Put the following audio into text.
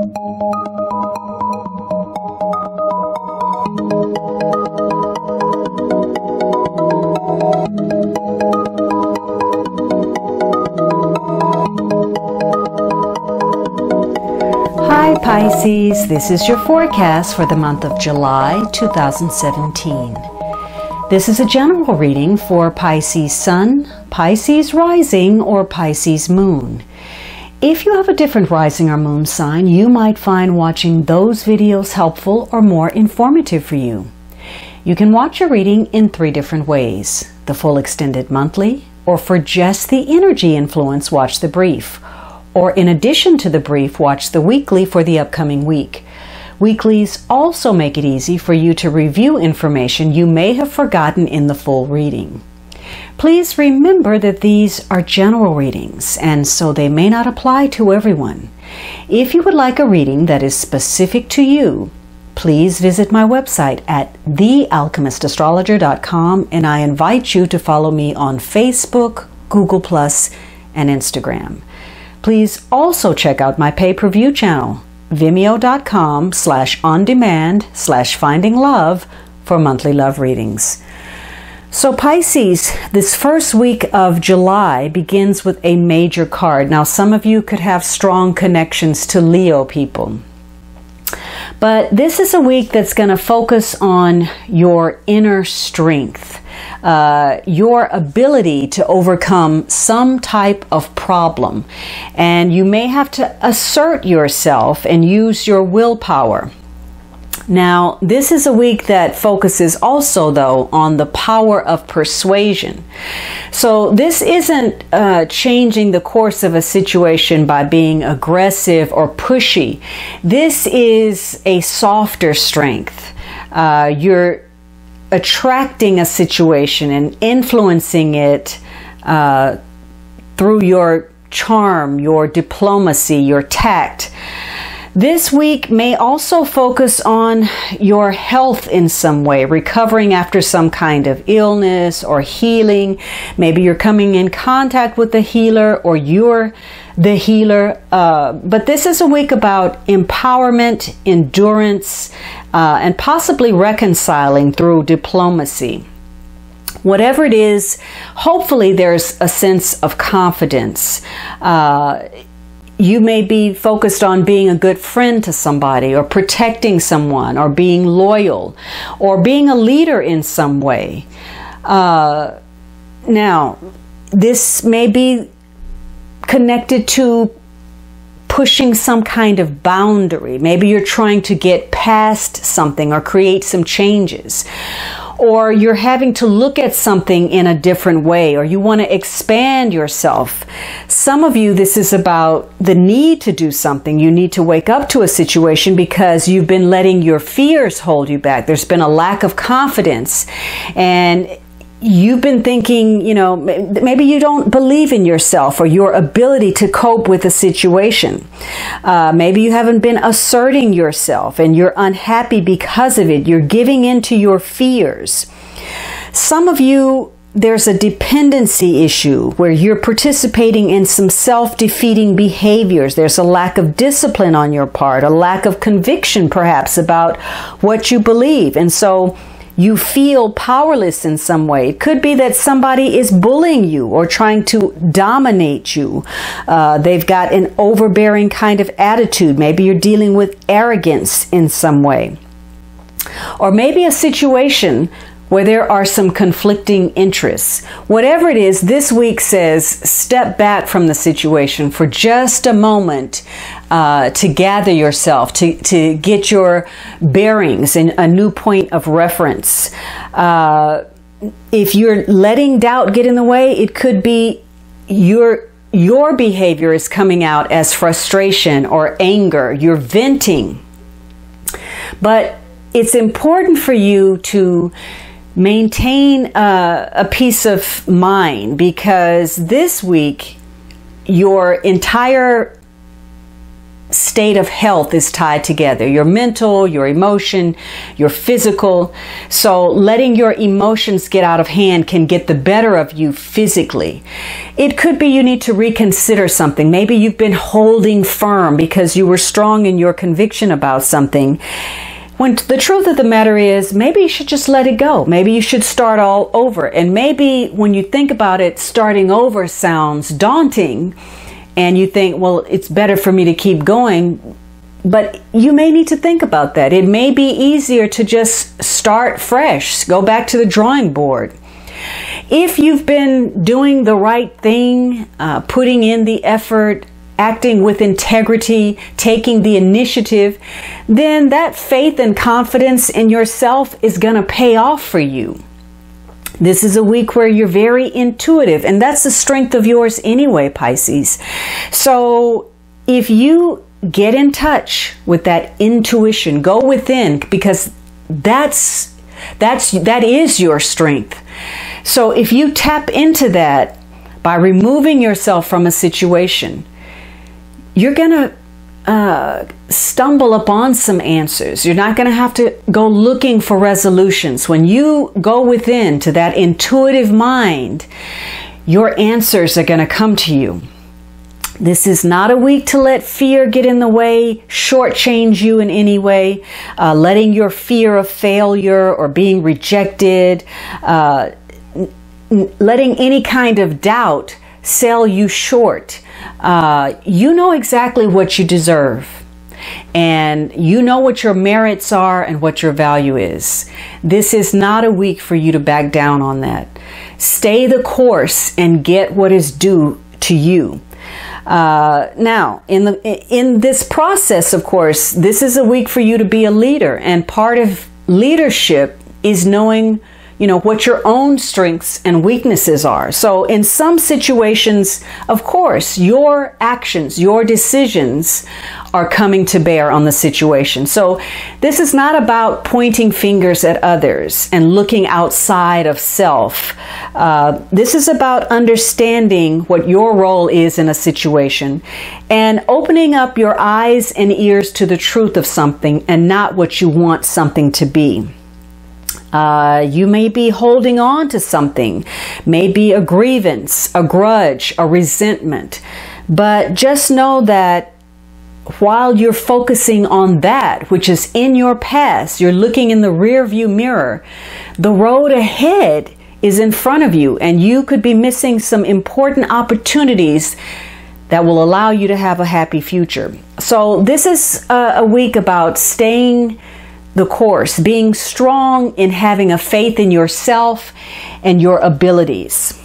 Hi Pisces, this is your forecast for the month of July 2017. This is a general reading for Pisces Sun, Pisces Rising, or Pisces Moon. If you have a different rising or moon sign, you might find watching those videos helpful or more informative for you. You can watch a reading in 3 different ways: the full extended monthly, or for just the energy influence, watch the brief. Or in addition to the brief, watch the weekly for the upcoming week. Weeklies also make it easy for you to review information you may have forgotten in the full reading. Please remember that these are general readings, and so they may not apply to everyone. If you would like a reading that is specific to you, please visit my website at thealchemistastrologer.com, and I invite you to follow me on Facebook, Google+, and Instagram. Please also check out my pay-per-view channel, vimeo.com/on-demand/finding-love for monthly love readings. So Pisces, this first week of July begins with a major card. Now, some of you could have strong connections to Leo people. But this is a week that's going to focus on your inner strength, your ability to overcome some type of problem. And you may have to assert yourself and use your willpower. Now, this is a week that focuses also, though, on the power of persuasion. So this isn't changing the course of a situation by being aggressive or pushy. This is a softer strength. You're attracting a situation and influencing it through your charm, your diplomacy, your tact. This week may also focus on your health in some way, recovering after some kind of illness or healing. Maybe you're coming in contact with the healer, or you're the healer. But this is a week about empowerment, endurance, and possibly reconciling through diplomacy. Whatever it is, hopefully there's a sense of confidence. You may be focused on being a good friend to somebody, or protecting someone, or being loyal, or being a leader in some way. Now, this may be connected to pushing some kind of boundary. Maybe you're trying to get past something or create some changes. Or you're having to look at something in a different way, or you want to expand yourself. Some of you, this is about the need to do something. You need to wake up to a situation because you've been letting your fears hold you back. There's been a lack of confidence, and you've been thinking, you know, maybe you don't believe in yourself or your ability to cope with a situation. Maybe you haven't been asserting yourself and you're unhappy because of it. You're giving in to your fears. Some of you, there's a dependency issue where you're participating in some self-defeating behaviors. There's a lack of discipline on your part, a lack of conviction perhaps about what you believe. And so you feel powerless in some way. It could be that somebody is bullying you or trying to dominate you. They've got an overbearing kind of attitude. Maybe you're dealing with arrogance in some way. Or maybe a situation where there are some conflicting interests. Whatever it is, this week says step back from the situation for just a moment to gather yourself, to get your bearings and a new point of reference. If you're letting doubt get in the way, it could be your behavior is coming out as frustration or anger. You're venting. But it's important for you to maintain a peace of mind, because this week your entire state of health is tied together. Your mental, your emotion, your physical. So letting your emotions get out of hand can get the better of you physically. It could be you need to reconsider something. Maybe you've been holding firm because you were strong in your conviction about something. When the truth of the matter is, maybe you should just let it go. Maybe you should start all over. And maybe when you think about it, starting over sounds daunting. And you think, well, it's better for me to keep going. But you may need to think about that. It may be easier to just start fresh, go back to the drawing board. If you've been doing the right thing, putting in the effort, acting with integrity, taking the initiative, then that faith and confidence in yourself is going to pay off for you. This is a week where you're very intuitive, and that's the strength of yours anyway, Pisces. So if you get in touch with that intuition, go within, because that is your strength. So if you tap into that by removing yourself from a situation, you're going to stumble upon some answers. You're not going to have to go looking for resolutions. When you go within to that intuitive mind, your answers are going to come to you. This is not a week to let fear get in the way, shortchange you in any way, letting your fear of failure or being rejected, letting any kind of doubt sell you short. You know exactly what you deserve, and you know what your merits are and what your value is. This is not a week for you to back down on that. Stay the course and get what is due to you. Now, in this process, of course, this is a week for you to be a leader, and part of leadership is knowing what your own strengths and weaknesses are. So in some situations, of course, your actions, your decisions are coming to bear on the situation. So this is not about pointing fingers at others and looking outside of self. This is about understanding what your role is in a situation and opening up your eyes and ears to the truth of something and not what you want something to be. You may be holding on to something, maybe a grievance, a grudge, a resentment. But just know that while you're focusing on that, which is in your past, you're looking in the rear view mirror, the road ahead is in front of you, and you could be missing some important opportunities that will allow you to have a happy future. So this is a week about staying the course, being strong in having a faith in yourself and your abilities.